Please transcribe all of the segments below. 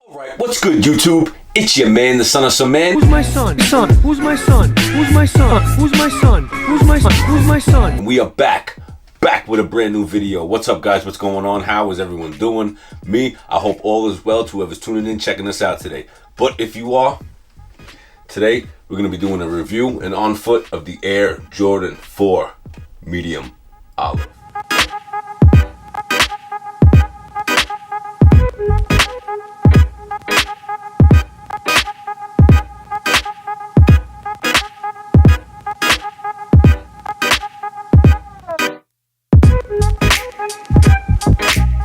Alright, what's good, YouTube? It's your man, the son of some man. Who's my son? Who's my son? Who's my son? Who's my son? Who's my son? Who's my son? And we are back with a brand new video. What's up, guys? What's going on? How is everyone doing? Me, I hope all is well to whoever's tuning in, checking us out today. But if you are, today we're going to be doing a review and on foot of the Air Jordan 4 Medium Olive.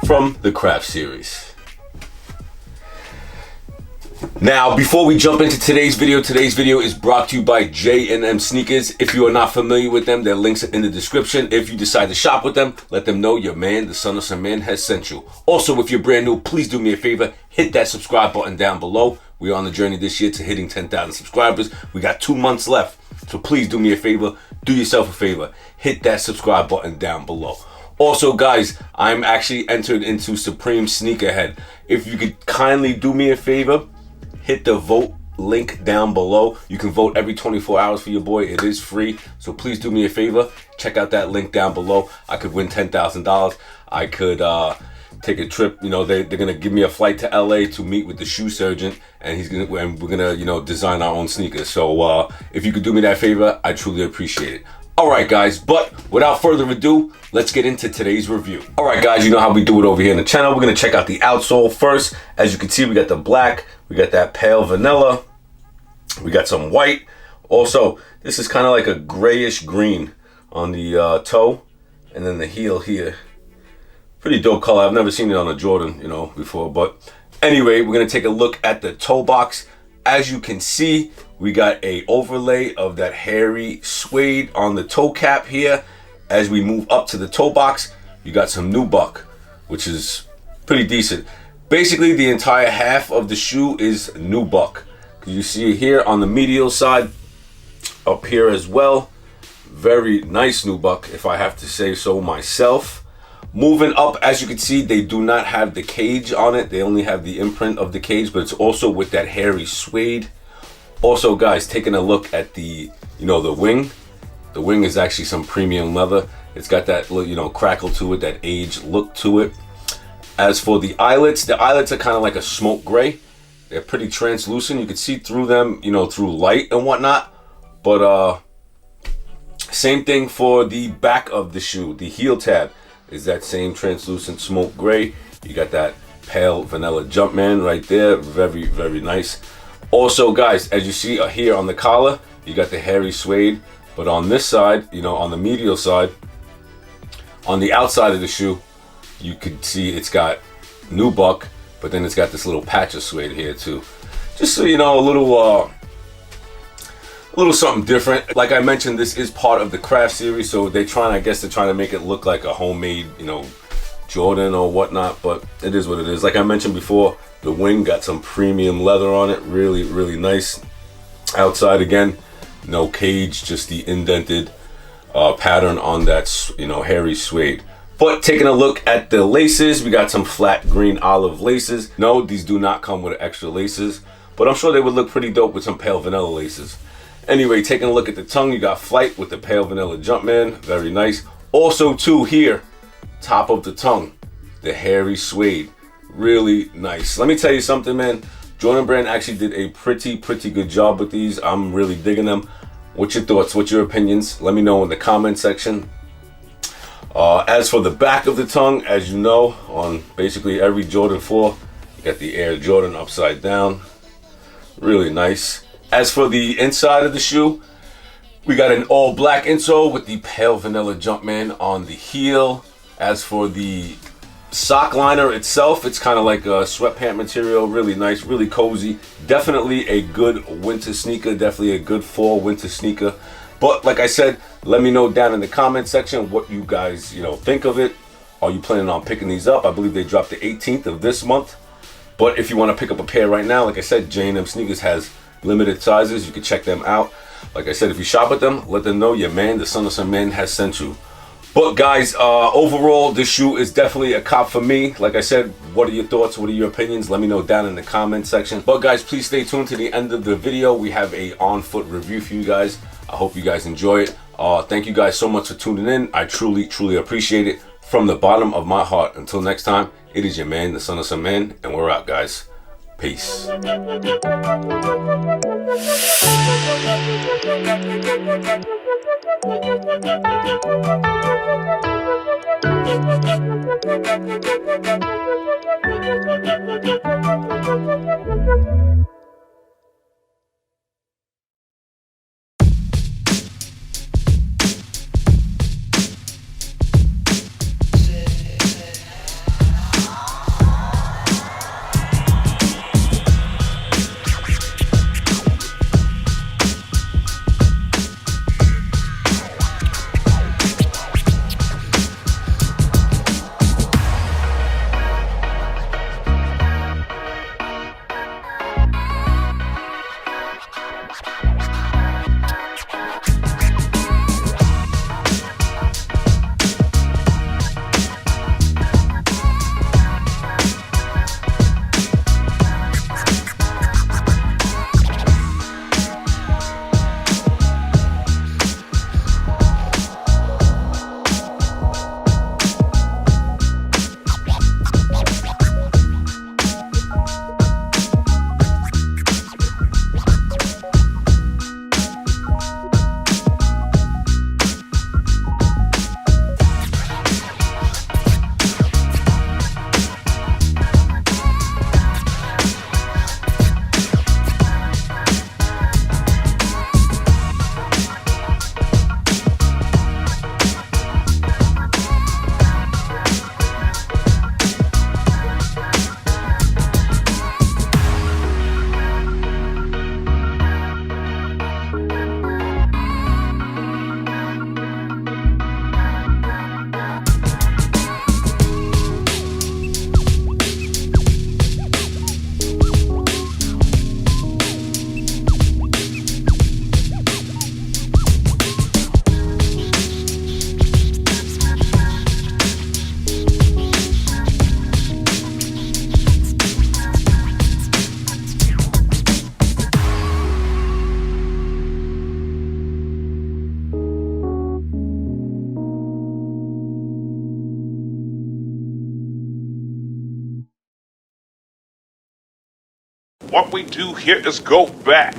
From the Craft series. Now, before we jump into today's video is brought to you by J&M Sneakers. If you are not familiar with them, their links are in the description. If you decide to shop with them, let them know your man, the son of some man, has sent you. Also, if you're brand new, please do me a favor, hit that subscribe button down below. We're on the journey this year to hitting 10,000 subscribers. We got 2 months left, so please do me a favor, do yourself a favor, hit that subscribe button down below. Also, guys, I'm actually entered into Supreme Sneakerhead. If you could kindly do me a favor, hit the vote link down below. You can vote every 24 hours for your boy. It is free, so please do me a favor. Check out that link down below. I could win $10,000. I could take a trip. You know, they're gonna give me a flight to LA to meet with the shoe surgeon, and we're gonna, you know, design our own sneakers. So if you could do me that favor, I truly appreciate it. Alright, guys, but without further ado, let's get into today's review. Alright, guys, you know how we do it over here in the channel. We're going to check out the outsole first. As you can see, we got the black, we got that pale vanilla, we got some white. Also, this is kind of like a grayish green on the toe, and then the heel here. Pretty dope color. I've never seen it on a Jordan, you know, before. But anyway, we're going to take a look at the toe box. As you can see, we got a overlay of that hairy suede on the toe cap here. As we move up to the toe box, you got some nubuck, which is pretty decent. Basically, the entire half of the shoe is nubuck. You see it here on the medial side, up here as well. Very nice nubuck, if I have to say so myself. Moving up, as you can see, they do not have the cage on it. They only have the imprint of the cage, but it's also with that hairy suede. Also, guys, taking a look at the, you know, the wing. The wing is actually some premium leather. It's got that, you know, crackle to it, that aged look to it. As for the eyelets are kind of like a smoke gray. They're pretty translucent. You can see through them, you know, through light and whatnot. But same thing for the back of the shoe. The heel tab is that same translucent smoke gray. You got that pale vanilla Jumpman right there. Very, very nice. Also, guys, as you see here on the collar, you got the hairy suede. But on this side, you know, on the medial side, on the outside of the shoe, you could see it's got nubuck, but then it's got this little patch of suede here too. Just so you know, a little something different. Like I mentioned, this is part of the Craft series, so they're trying to make it look like a homemade, you know, Jordan or whatnot, but it is what it is. Like I mentioned before, the wing got some premium leather on it. Really, really nice. Outside, again, no cage, just the indented pattern on that, you know, hairy suede. But taking a look at the laces, we got some flat green olive laces. No, these do not come with extra laces, but I'm sure they would look pretty dope with some pale vanilla laces. Anyway, taking a look at the tongue, you got Flight with the pale vanilla Jumpman. Very nice. Also, too, here, top of the tongue, the hairy suede. Really nice. Let me tell you something, man. Jordan Brand actually did a pretty good job with these. I'm really digging them. What's your thoughts? What's your opinions? Let me know in the comment section. As for the back of the tongue, as you know, on basically every Jordan 4, you got the Air Jordan upside down. Really nice. As for the inside of the shoe, we got an all black insole with the pale vanilla Jumpman on the heel. As for the sock liner itself, it's kind of like a sweatpant material. Really nice, really cozy. Definitely a good winter sneaker. Definitely a good fall winter sneaker. But like I said, let me know down in the comment section what you guys, you know, think of it. Are you planning on picking these up? I believe they dropped the 18th of this month. But if you want to pick up a pair right now, like I said, J&M Sneakers has limited sizes. You can check them out. Like I said, if you shop with them, let them know your man, the son of some man, has sent you. But guys, overall, this shoe is definitely a cop for me. Like I said, what are your thoughts? What are your opinions? Let me know down in the comment section. But guys, please stay tuned to the end of the video. We have a on-foot review for you guys. I hope you guys enjoy it. Thank you guys so much for tuning in. I truly, truly appreciate it from the bottom of my heart. Until next time, it is your man, the son of some man, and we're out, guys. Peace. What we do here is go back.